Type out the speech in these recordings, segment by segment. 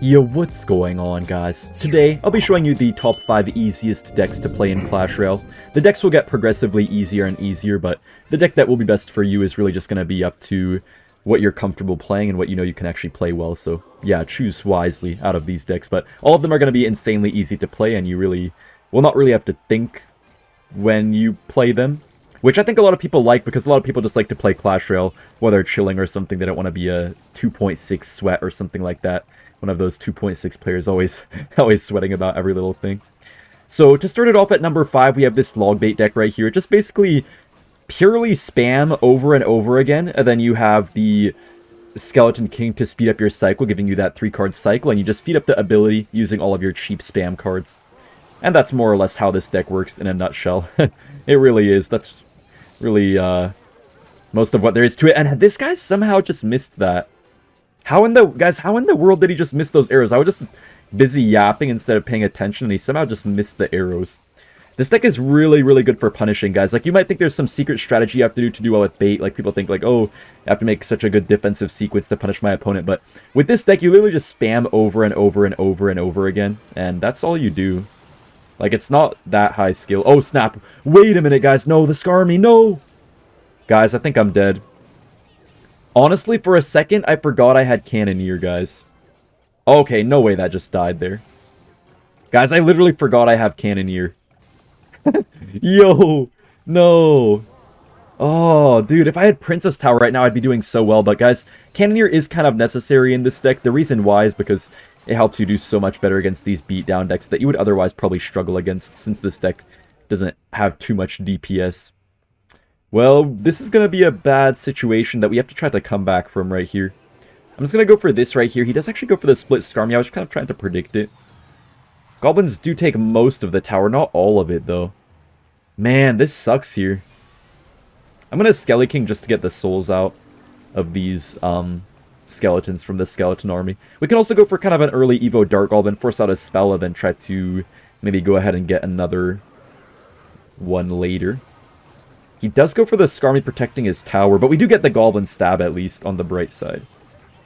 Yo, what's going on, guys? Today, I'll be showing you the top 5 easiest decks to play in Clash Royale. The decks will get progressively easier and easier, but the deck that will be best for you is really just going to be up to what you're comfortable playing and what you know you can actually play well, so yeah, choose wisely out of these decks, but all of them are going to be insanely easy to play, and you really will not really have to think when you play them. Which I think a lot of people like, because a lot of people just like to play Clash Royale while they're chilling or something. They don't want to be a 2.6 sweat or something like that. One of those 2.6 players always sweating about every little thing. So to start it off at number 5, we have this Logbait deck right here. It just basically purely spam over and over again, and then you have the Skeleton King to speed up your cycle, giving you that 3-card cycle, and you just feed up the ability using all of your cheap spam cards. And that's more or less how this deck works in a nutshell. It really is. That's really most of what there is to it. And this guy somehow just missed that. How in the world did he just miss those arrows? I was just busy yapping instead of paying attention, and he somehow just missed the arrows. This deck is really, really good for punishing, guys. Like, you might think there's some secret strategy you have to do well with bait. Like, people think, like, oh, I have to make such a good defensive sequence to punish my opponent. But with this deck, you literally just spam over and over and over and over again. And that's all you do. Like, it's not that high skill. Oh, snap. Wait a minute, guys. No, the Skarmy. No. Guys, I think I'm dead. Honestly, for a second, I forgot I had Cannoneer, guys. Okay, no way that just died there. Guys, I literally forgot I have Cannoneer. Yo, no. Oh, dude, if I had Princess Tower right now, I'd be doing so well. But guys, Cannoneer is kind of necessary in this deck. The reason why is because it helps you do so much better against these beatdown decks that you would otherwise probably struggle against, since this deck doesn't have too much DPS. Well, this is going to be a bad situation that we have to try to come back from right here. I'm just going to go for this right here. He does actually go for the split Skarmy. I was kind of trying to predict it. Goblins do take most of the tower, not all of it, though. Man, this sucks here. I'm going to Skelly King just to get the souls out of these skeletons from the skeleton army. We can also go for kind of an early Evo Dark Goblin, force out a spell, and then try to maybe go ahead and get another one later. He does go for the Skarmy protecting his tower, but we do get the Goblin stab at least on the bright side.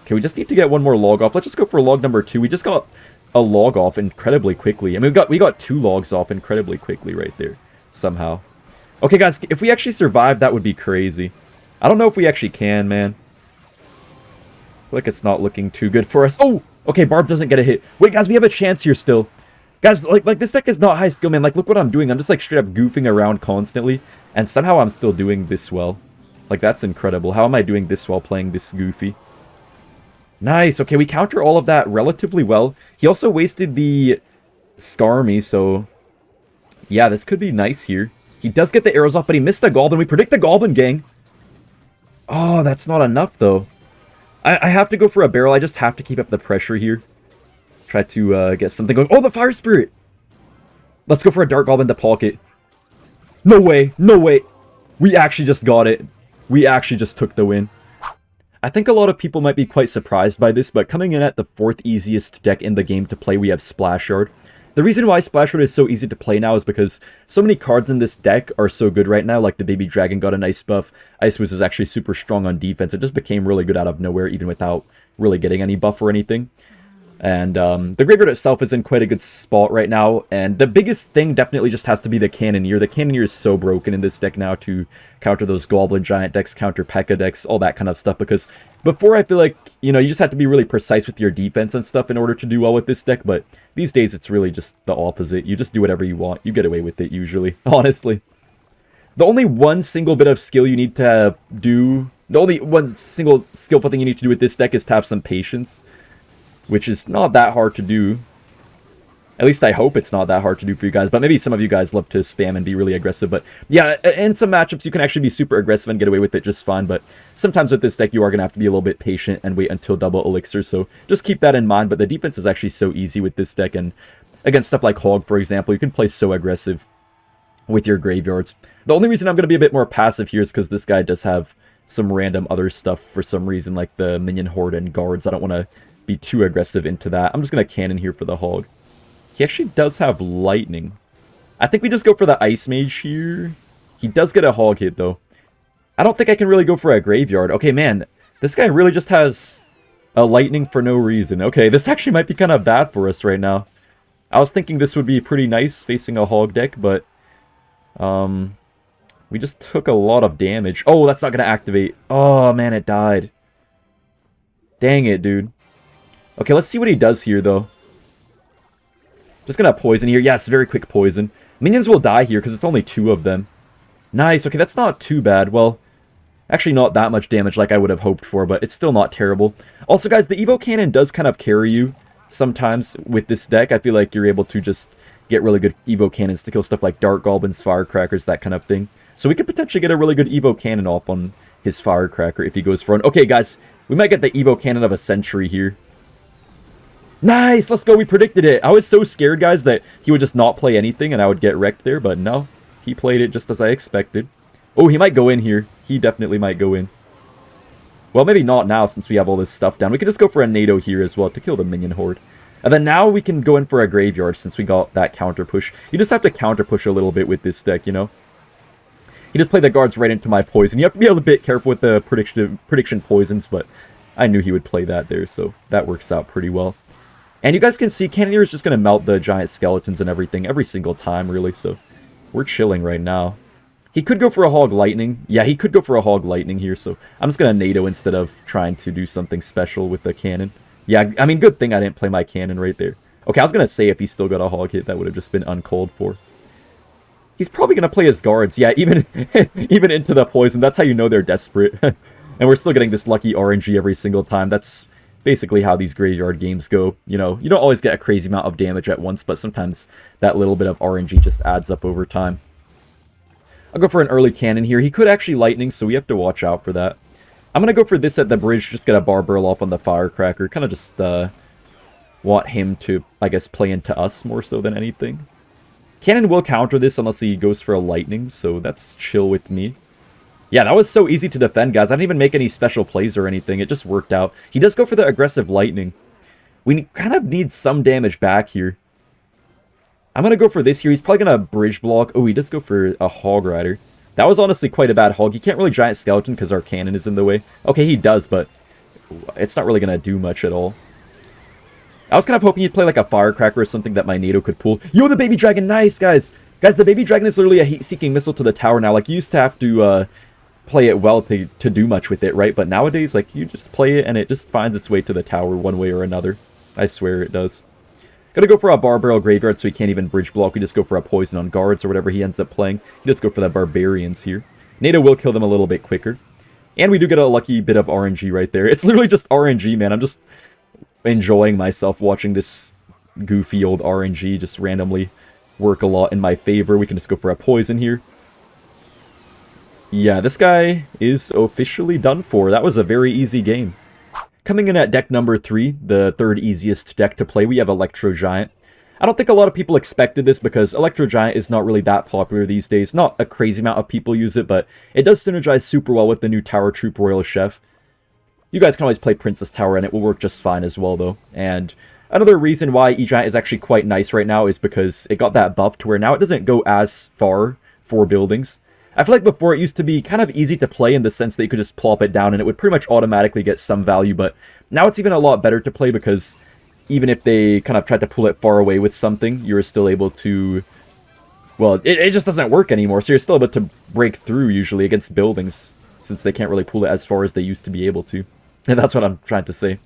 Okay, we just need to get one more log off. Let's just go for log number 2. We just got a log off incredibly quickly. I mean, we got 2 logs off incredibly quickly right there, somehow. Okay, guys, if we actually survive, that would be crazy. I don't know if we actually can, man. I feel like it's not looking too good for us. Oh, okay, Barb doesn't get a hit. Wait, guys, we have a chance here still. Guys, like this deck is not high skill, man. Like, look what I'm doing. I'm just, like, straight up goofing around constantly. And somehow I'm still doing this well. Like, that's incredible. How am I doing this well playing this goofy? Nice. Okay, we counter all of that relatively well. He also wasted the Skarmy, so yeah, this could be nice here. He does get the arrows off, but he missed the Goblin. We predict the Goblin gang. Oh, that's not enough, though. I have to go for a barrel. I just have to keep up the pressure here. Try to get something going. Oh, the Fire Spirit! Let's go for a Dark Goblin to pocket. No way! No way! We actually just got it. We actually just took the win. I think a lot of people might be quite surprised by this, but coming in at the 4th easiest deck in the game to play, we have Splashyard. The reason why Splashyard is so easy to play now is because so many cards in this deck are so good right now, like the Baby Dragon got a nice buff, Ice Wiz is actually super strong on defense, it just became really good out of nowhere even without really getting any buff or anything. And the graveyard itself is in quite a good spot right now, and the biggest thing definitely just has to be the Cannoneer. The Cannoneer is so broken in this deck now to counter those Goblin Giant decks, counter Pekka decks, all that kind of stuff, because before I feel like, you know, you just have to be really precise with your defense and stuff in order to do well with this deck, but these days it's really just the opposite. You just do whatever you want. You get away with it usually, honestly. The only one single bit of skill you need to do, the only one single skillful thing you need to do with this deck is to have some patience, which is not that hard to do. At least I hope it's not that hard to do for you guys, but maybe some of you guys love to spam and be really aggressive. But yeah, in some matchups you can actually be super aggressive and get away with it just fine, but sometimes with this deck you are going to have to be a little bit patient and wait until double elixir, so just keep that in mind. But the defense is actually so easy with this deck, and against stuff like Hog, for example, you can play so aggressive with your graveyards. The only reason I'm going to be a bit more passive here is because this guy does have some random other stuff for some reason, like the Minion Horde and Guards. I don't want to be too aggressive into that. I'm just going to cannon here for the Hog. He actually does have Lightning. I think we just go for the Ice Mage here. He does get a Hog hit, though. I don't think I can really go for a Graveyard. Okay, man, this guy really just has A lightning for no reason. Okay, this actually might be kind of bad for us right now. I was thinking this would be pretty nice facing a hog deck, but we just took a lot of damage. Oh, that's not going to activate. Oh, man, it died. Dang it, dude. Okay, let's see what he does here, though. Just going to poison here. Yes, very quick poison. Minions will die here because it's only 2 of them. Nice. Okay, that's not too bad. Well, actually not that much damage like I would have hoped for, but it's still not terrible. Also, guys, the Evo Cannon does kind of carry you sometimes with this deck. I feel like you're able to just get really good Evo Cannons to kill stuff like Dart Goblins, Firecrackers, that kind of thing. So we could potentially get a really good Evo Cannon off on his Firecracker if he goes for an... Okay, guys, we might get the Evo Cannon of a century here. Nice! Let's go! We predicted it! I was so scared, guys, that he would just not play anything and I would get wrecked there, but no. He played it just as I expected. Oh, he might go in here. He definitely might go in. Well, maybe not now since we have all this stuff down. We could just go for a NATO here as well to kill the minion horde. And then now we can go in for a graveyard since we got that counter push. You just have to counter push a little bit with this deck, you know? He just played the guards right into my poison. You have to be a bit careful with the prediction poisons, but I knew he would play that there, so that works out pretty well. And you guys can see Cannoneer is just going to melt the giant skeletons and everything every single time, really, so we're chilling right now. He could go for a Hog Lightning. Yeah, he could go for a Hog Lightning here, so I'm just going to NATO instead of trying to do something special with the cannon. Yeah, I mean, good thing I didn't play my cannon right there. Okay, I was going to say if he still got a Hog hit, that would have just been uncalled for. He's probably going to play his guards. Yeah, even even into the poison. That's how you know they're desperate. And we're still getting this lucky RNG every single time. That's basically how these graveyard games go. You know, you don't always get a crazy amount of damage at once, but sometimes that little bit of RNG just adds up over time. I'll go for an early cannon here. He could actually lightning, so we have to watch out for that. I'm going to go for this at the bridge, just get a bar barrel off on the Firecracker. Kind of just want him to, I guess, play into us more so than anything. Cannon will counter this unless he goes for a lightning, so that's chill with me. Yeah, that was so easy to defend, guys. I didn't even make any special plays or anything. It just worked out. He does go for the aggressive lightning. We kind of need some damage back here. I'm going to go for this here. He's probably going to bridge block. Oh, he does go for a Hog Rider. That was honestly quite a bad hog. He can't really giant skeleton because our cannon is in the way. Okay, he does, but it's not really going to do much at all. I was kind of hoping he'd play like a Firecracker or something that my NATO could pull. Yo, the baby dragon, nice, guys! Guys, the baby dragon is literally a heat-seeking missile to the tower now. Like, you used to have to play it well to do much with it, right? But nowadays, like, you just play it and it just finds its way to the tower one way or another. I swear it does. Gotta go for a Bar Barrel Graveyard so he can't even bridge block. We just go for a Poison on guards or whatever he ends up playing. You just go for the Barbarians here. NATO will kill them a little bit quicker. And we do get a lucky bit of RNG right there. It's literally just RNG, man. I'm just enjoying myself watching this goofy old RNG just randomly work a lot in my favor. We can just go for a Poison here. Yeah, this guy is officially done for. That was a very easy game. Coming in at deck number 3, the third easiest deck to play, we have Electro Giant. I don't think a lot of people expected this because Electro Giant is not really that popular these days. Not a crazy amount of people use it, but it does synergize super well with the new Tower Troop Royal Chef. You guys can always play Princess Tower and it will work just fine as well though. And another reason why E-Giant is actually quite nice right now is because it got that buff to where now it doesn't go as far for buildings. I feel like before it used to be kind of easy to play in the sense that you could just plop it down and it would pretty much automatically get some value, but now it's even a lot better to play because even if they kind of tried to pull it far away with something, you're still able to... Well, it just doesn't work anymore, so you're still able to break through usually against buildings since they can't really pull it as far as they used to be able to. And that's what I'm trying to say.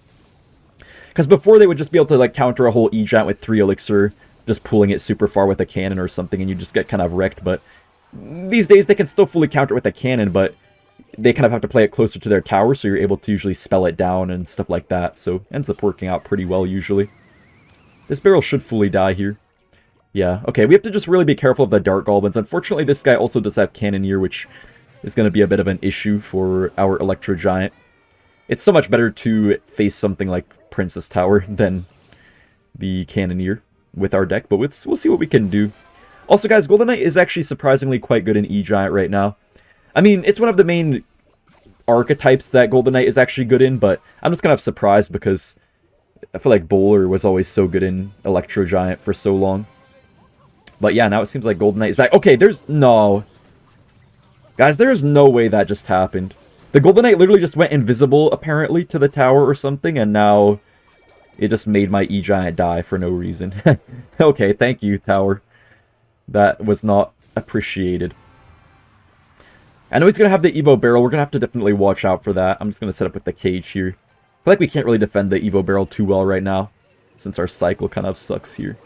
Because before they would just be able to like counter a whole E-Giant with 3 Elixir, just pulling it super far with a cannon or something and you just get kind of wrecked, but... These days, they can still fully counter it with a cannon, but they kind of have to play it closer to their tower, so you're able to usually spell it down and stuff like that, so ends up working out pretty well, usually. This barrel should fully die here. Yeah, okay, we have to just really be careful of the Dart Goblins. Unfortunately, this guy also does have Cannoneer, which is going to be a bit of an issue for our Electro Giant. It's so much better to face something like Princess Tower than the Cannoneer with our deck, but we'll see what we can do. Also, guys, Golden Knight is actually surprisingly quite good in E-Giant right now. I mean, it's one of the main archetypes that Golden Knight is actually good in, but I'm just kind of surprised because I feel like Bowler was always so good in Electro Giant for so long. But yeah, now it seems like Golden Knight is back. Okay, there's... No. Guys, there's no way that just happened. The Golden Knight literally just went invisible, apparently, to the tower or something, and now it just made my E-Giant die for no reason. Okay, thank you, tower. That was not appreciated. I know he's going to have the Evo barrel. We're going to have to definitely watch out for that. I'm just going to set up with the cage here. I feel like we can't really defend the Evo barrel too well right now, since our cycle kind of sucks here.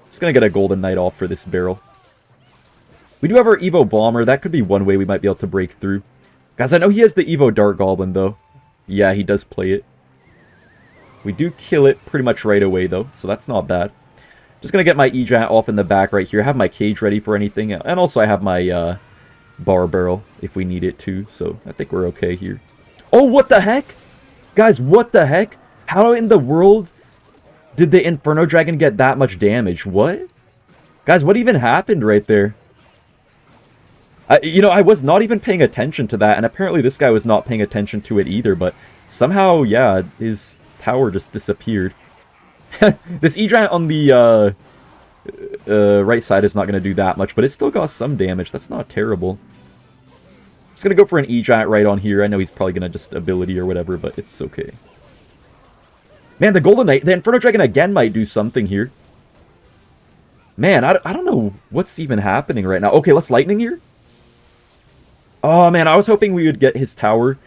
Just going to get a Golden Knight off for this barrel. We do have our Evo bomber. That could be one way we might be able to break through. Guys, I know he has the Evo dart goblin, though. Yeah, he does play it. We do kill it pretty much right away, though, so that's not bad. Just going to get my E-Giant off in the back right here. I have my cage ready for anything, and also I have my bar barrel if we need it too, so I think we're okay here. Oh, what the heck? Guys, what the heck? How in the world did the Inferno Dragon get that much damage? What? Guys, what even happened right there? You know, I was not even paying attention to that, and apparently this guy was not paying attention to it either, but somehow, yeah, his tower just disappeared. This E-Giant on the right side is not going to do that much, but it still got some damage. That's not terrible. Just going to go for an E-Giant right on here. I know he's probably going to just ability or whatever, but it's okay. Man, the Golden Knight, the Inferno Dragon again might do something here. Man, I don't know what's even happening right now. Okay, let's Lightning here. Oh, man, I was hoping we would get his tower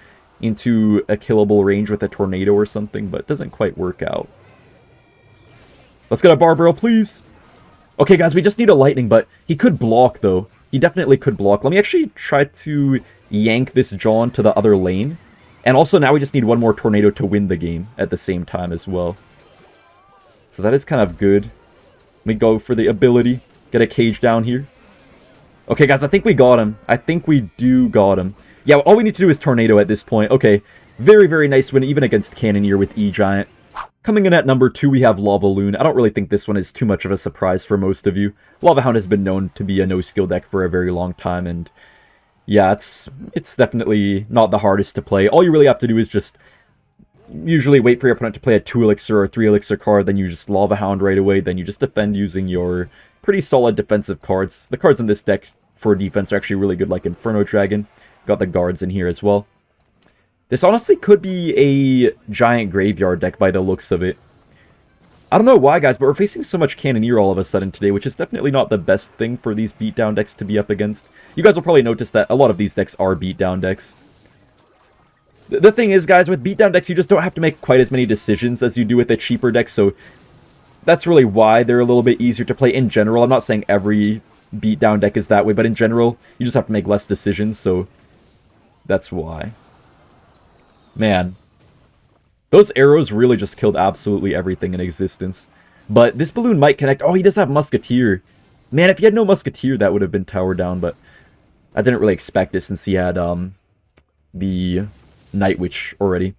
into a killable range with a tornado or something, but it doesn't quite work out. Let's get a bar barrel, please. Okay, guys, we just need a lightning, but he could block, though. He definitely could block. Let me actually try to yank this John to the other lane. And also, now we just need one more tornado to win the game at the same time as well. So that is kind of good. Let me go for the ability. Get a cage down here. Okay, guys, I think we got him. I think we do got him. Yeah, all we need to do is tornado at this point. Okay, very, very nice win, even against Cannoneer with E-Giant. Coming in at number 2, we have Lavaloon. I don't really think this one is too much of a surprise for most of you. Lavahound has been known to be a no-skill deck for a very long time, and yeah, it's definitely not the hardest to play. All you really have to do is just usually wait for your opponent to play a 2 elixir or 3 elixir card, then you just Lavahound right away, then you just defend using your pretty solid defensive cards. The cards in this deck for defense are actually really good, like Inferno Dragon. Got the guards in here as well. This honestly could be a giant graveyard deck by the looks of it. I don't know why, guys, but we're facing so much Cannoneer all of a sudden today, which is definitely not the best thing for these beatdown decks to be up against. You guys will probably notice that a lot of these decks are beatdown decks. The thing is, guys, with beatdown decks, you just don't have to make quite as many decisions as you do with a cheaper deck, so that's really why they're a little bit easier to play in general. I'm not saying every beatdown deck is that way, but in general, you just have to make less decisions, so that's why. Man, those arrows really just killed absolutely everything in existence. But this balloon might connect. Oh, he does have Musketeer. Man, if he had no Musketeer, that would have been tower down, but I didn't really expect it since he had the Night Witch already.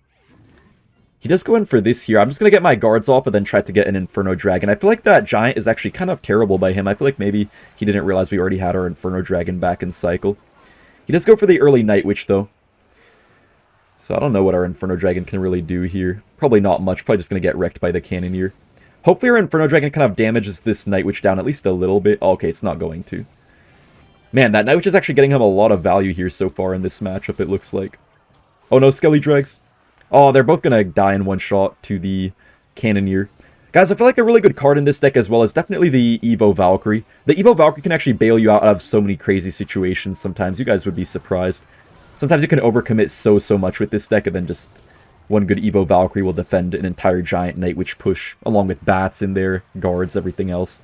He does go in for this here. I'm just going to get my guards off and then try to get an Inferno Dragon. I feel like that Giant is actually kind of terrible by him. I feel like maybe he didn't realize we already had our Inferno Dragon back in cycle. He does go for the early Night Witch, though. So I don't know what our Inferno Dragon can really do here. Probably not much. Probably just going to get wrecked by the Cannoneer. Hopefully our Inferno Dragon kind of damages this Night Witch down at least a little bit. Oh, okay, it's not going to. Man, that Night Witch is actually getting him a lot of value here so far in this matchup, it looks like. Oh no, Skelly Dregs. Oh, they're both going to die in one shot to the Cannoneer. Guys, I feel like a really good card in this deck as well is definitely the Evo Valkyrie. The Evo Valkyrie can actually bail you out of so many crazy situations sometimes. You guys would be surprised. Sometimes you can overcommit so much with this deck, and then just one good Evo Valkyrie will defend an entire giant Night Witch push, along with bats in there, guards, everything else.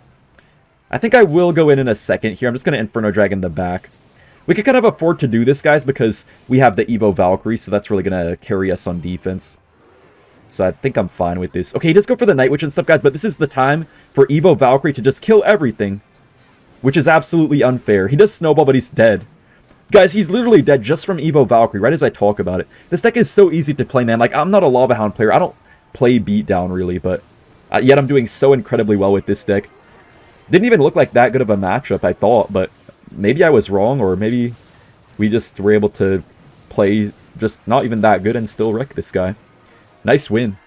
I think I will go in a second here. I'm just going to Inferno Dragon the back. We can kind of afford to do this, guys, because we have the Evo Valkyrie, so that's really going to carry us on defense. So I think I'm fine with this. Okay, he does go for the Night Witch and stuff, guys, but this is the time for Evo Valkyrie to just kill everything, which is absolutely unfair. He does Snowball, but he's dead. Guys, he's literally dead just from Evo Valkyrie, right as I talk about it. This deck is so easy to play, man. Like, I'm not a Lavahound player. I don't play beatdown, really, but yet I'm doing so incredibly well with this deck. Didn't even look like that good of a matchup, I thought, but maybe I was wrong, or maybe we just were able to play just not even that good and still wreck this guy. Nice win.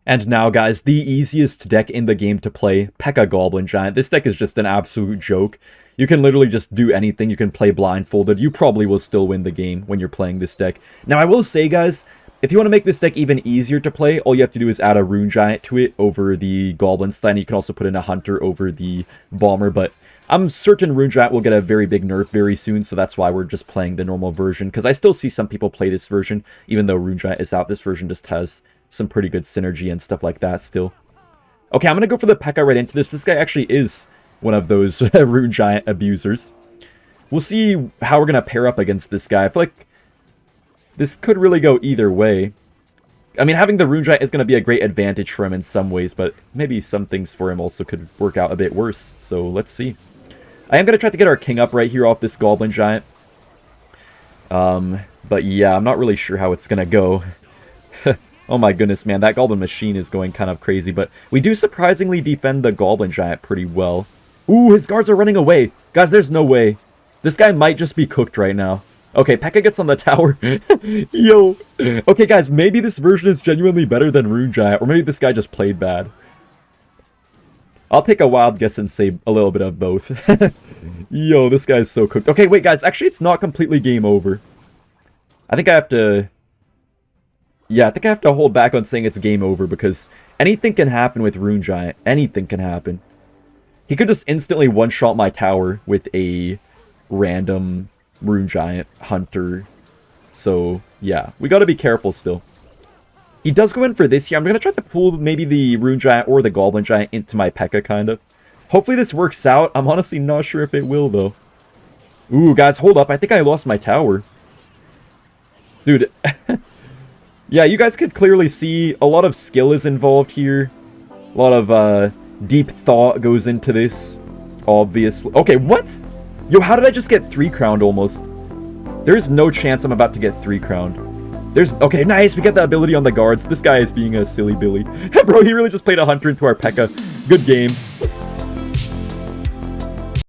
And now, guys, the easiest deck in the game to play, Pekka Goblin Giant. This deck is just an absolute joke. You can literally just do anything. You can play blindfolded. You probably will still win the game when you're playing this deck. Now, I will say, guys, if you want to make this deck even easier to play, all you have to do is add a Rune Giant to it over the Goblin Stein. You can also put in a Hunter over the Bomber, but I'm certain Rune Giant will get a very big nerf very soon, so that's why we're just playing the normal version, because I still see some people play this version, even though Rune Giant is out. This version just has some pretty good synergy and stuff like that still. Okay, I'm going to go for the Pekka right into this. This guy actually is one of those Rune Giant abusers. We'll see how we're going to pair up against this guy. I feel like this could really go either way. I mean, having the Rune Giant is going to be a great advantage for him in some ways, but maybe some things for him also could work out a bit worse. So let's see. I am going to try to get our king up right here off this Goblin Giant. But yeah, I'm not really sure how it's going to go. Oh my goodness, man, that Goblin Machine is going kind of crazy, but we do surprisingly defend the Goblin Giant pretty well. Ooh, his guards are running away. Guys, there's no way. This guy might just be cooked right now. Okay, Pekka gets on the tower. Yo. Okay, guys, maybe this version is genuinely better than Rune Giant, or maybe this guy just played bad. I'll take a wild guess and say a little bit of both. Yo, this guy's so cooked. Okay, wait, guys, actually, it's not completely game over. I think I have to... Yeah, I think I have to hold back on saying it's game over, because anything can happen with Rune Giant. Anything can happen. He could just instantly one-shot my tower with a random Rune Giant Hunter. So, yeah, we gotta be careful still. He does go in for this here. I'm gonna try to pull maybe the Rune Giant or the Goblin Giant into my Pekka, kind of. Hopefully this works out. I'm honestly not sure if it will, though. Ooh, guys, hold up. I think I lost my tower. Dude. Yeah, you guys could clearly see a lot of skill is involved here. A lot of deep thought goes into this, obviously. Okay, what? Yo, how did I just get 3 crowned almost? There's no chance I'm about to get 3 crowned. There's... Okay, nice. We get the ability on the guards. This guy is being a silly Billy. Bro, he really just played a Hunter into our Pekka. Good game.